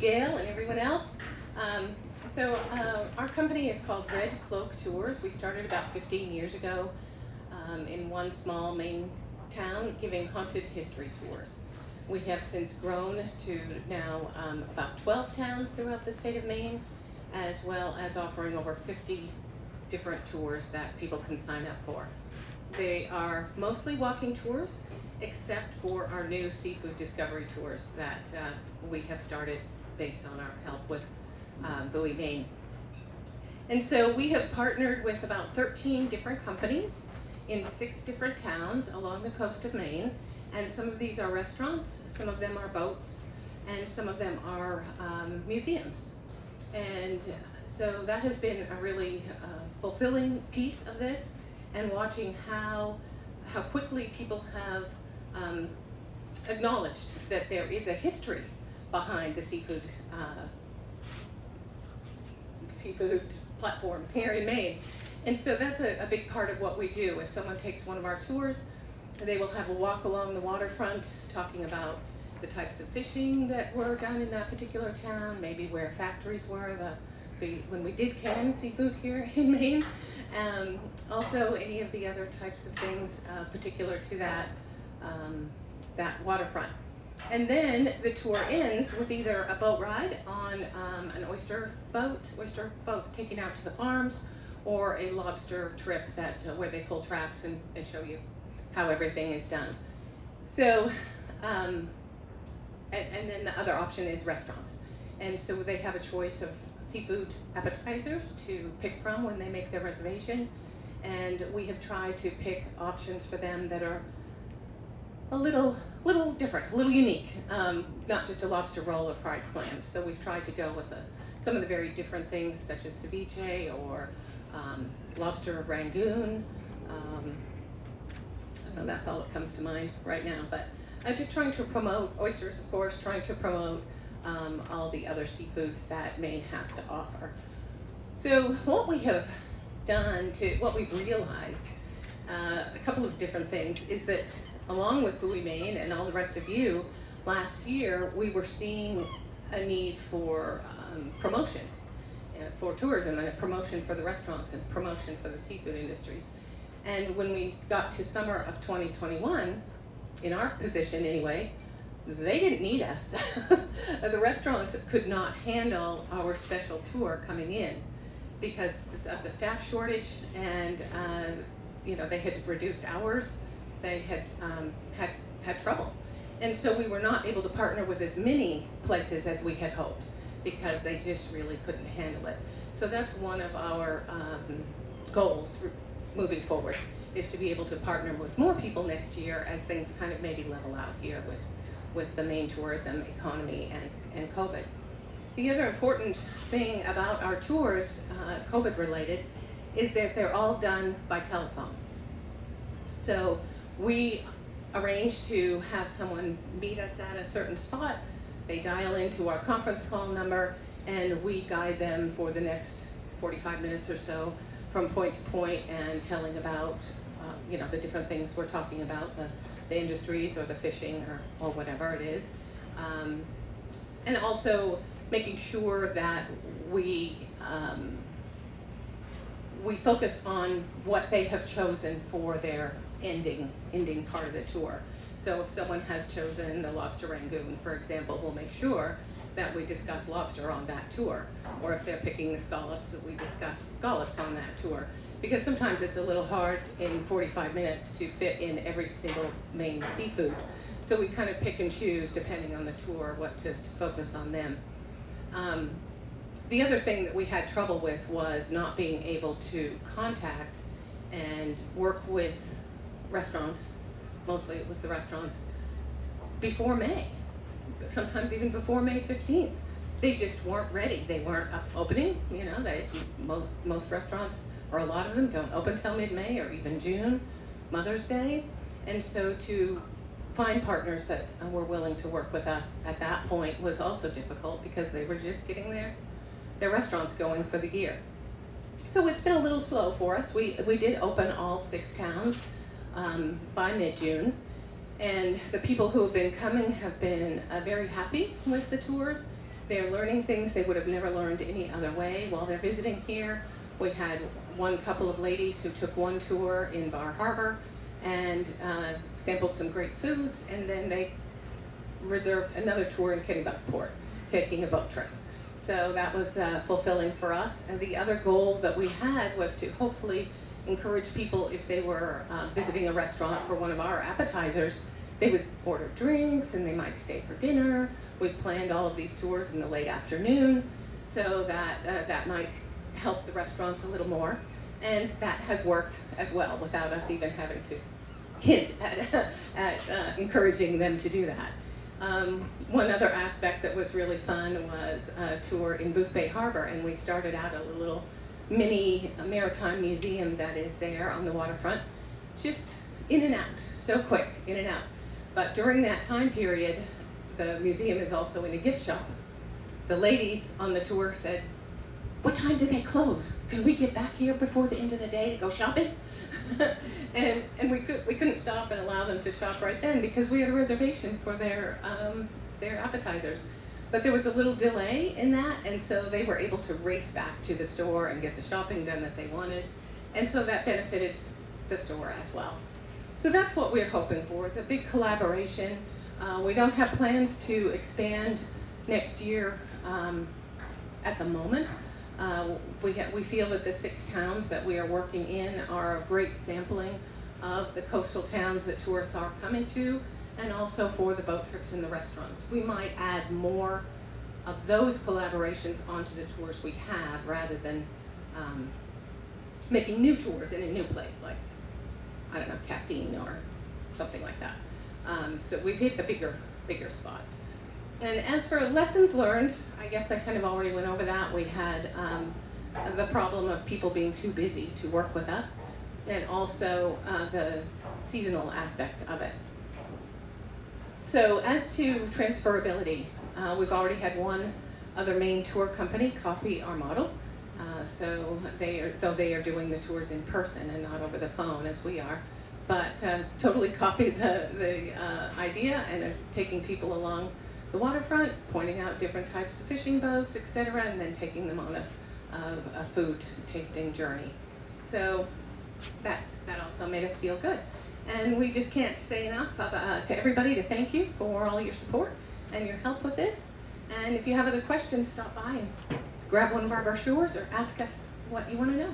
Gail and everyone else. Our company is called Cloak Tours. We started about 15 years ago in one small Maine town giving haunted history tours. We have since grown to now about 12 towns throughout the state of Maine, as well as offering over 50 different tours that people can sign up for. They are mostly walking tours, except for our new seafood discovery tours that we have started based on our help with Buoy, Maine. And so we have partnered with about 13 different companies in 6 different towns along the coast of Maine. And some of these are restaurants, some of them are boats, and some of them are museums. And so that has been a really fulfilling piece of this, and watching how quickly people have acknowledged that there is a history behind the seafood platform here in Maine. And so that's a big part of what we do. If someone takes one of our tours, they will have a walk along the waterfront talking about the types of fishing that were done in that particular town, maybe where factories were when we did can seafood here in Maine. Also any of the other types of things particular to that waterfront. And then the tour ends with either a boat ride on an oyster boat taken out to the farms, or a lobster trip where they pull traps and show you how everything is done. So, and then the other option is restaurants. And so they have a choice of seafood appetizers to pick from when they make their reservation. And we have tried to pick options for them that are a little different, a little unique, not just a lobster roll or fried clams. So we've tried to go with some of the very different things, such as ceviche or lobster Rangoon. I don't know, that's all that comes to mind right now, but I'm just trying to promote oysters, of course, trying to promote all the other seafoods that Maine has to offer. So what we have done what we've realized, a couple of different things, is that along with Buoy, Maine and all the rest of you, last year we were seeing a need for promotion for tourism, and a promotion for the restaurants, and promotion for the seafood industries. And when we got to summer of 2021, in our position anyway, they didn't need us. The restaurants could not handle our special tour coming in because of the staff shortage, and they had reduced hours. They had trouble. And so we were not able to partner with as many places as we had hoped, because they just really couldn't handle it. So that's one of our goals moving forward, is to be able to partner with more people next year as things kind of maybe level out here with the Maine tourism economy and COVID. The other important thing about our tours, COVID related, is that they're all done by telephone. So we arrange to have someone meet us at a certain spot. They dial into our conference call number, and we guide them for the next 45 minutes or so from point to point, and telling about the different things we're talking about, the industries or the fishing or whatever it is. And also making sure that we focus on what they have chosen for their ending part of the tour. So if someone has chosen the lobster Rangoon, for example, we'll make sure that we discuss lobster on that tour. Or if they're picking the scallops, that we discuss scallops on that tour. Because sometimes it's a little hard in 45 minutes to fit in every single Maine seafood. So we kind of pick and choose, depending on the tour, what to focus on them. The other thing that we had trouble with was not being able to contact and work with restaurants, mostly it was the restaurants, before May, sometimes even before May 15th. They just weren't ready. They weren't up opening. Most restaurants, or a lot of them, don't open till mid-May or even June, Mother's Day. And so to find partners that were willing to work with us at that point was also difficult, because they were just getting their restaurants going for the year. So it's been a little slow for us. We did open all 6 towns by mid-June, and the people who have been coming have been very happy with the tours. They're learning things they would have never learned any other way while they're visiting here. We had one couple of ladies who took one tour in Bar Harbor and sampled some great foods, and then they reserved another tour in Kennebunkport, taking a boat trip. So that was fulfilling for us. And the other goal that we had was to hopefully encourage people, if they were visiting a restaurant for one of our appetizers, they would order drinks and they might stay for dinner. We've planned all of these tours in the late afternoon so that that might help the restaurants a little more. And that has worked as well without us even having to hint at encouraging them to do that. One other aspect that was really fun was a tour in Boothbay Harbor, and we started out at a little mini maritime museum that is there on the waterfront, just in and out, so quick, in and out. But during that time period, the museum is also in a gift shop. The ladies on the tour said, "What time do they close? Can we get back here before the end of the day to go shopping?" and we couldn't stop and allow them to shop right then because we had a reservation for their appetizers. But there was a little delay in that, and so they were able to race back to the store and get the shopping done that they wanted, and so that benefited the store as well. So that's what we're hoping for, is a big collaboration. We don't have plans to expand next year at the moment. We feel that the 6 towns that we are working in are a great sampling of the coastal towns that tourists are coming to, and also for the boat trips and the restaurants. We might add more of those collaborations onto the tours we have rather than making new tours in a new place like, I don't know, Castine or something like that. So we've hit the bigger spots. And as for lessons learned, I guess I kind of already went over that. We had the problem of people being too busy to work with us, and also the seasonal aspect of it. So as to transferability, we've already had one other Maine tour company copy our model. So though they are doing the tours in person and not over the phone as we are, but totally copied the idea and are taking people along the waterfront, pointing out different types of fishing boats, etc., and then taking them on a food tasting journey. So that also made us feel good. And we just can't say enough to everybody to thank you for all your support and your help with this. And if you have other questions, stop by and grab one of our brochures or ask us what you want to know.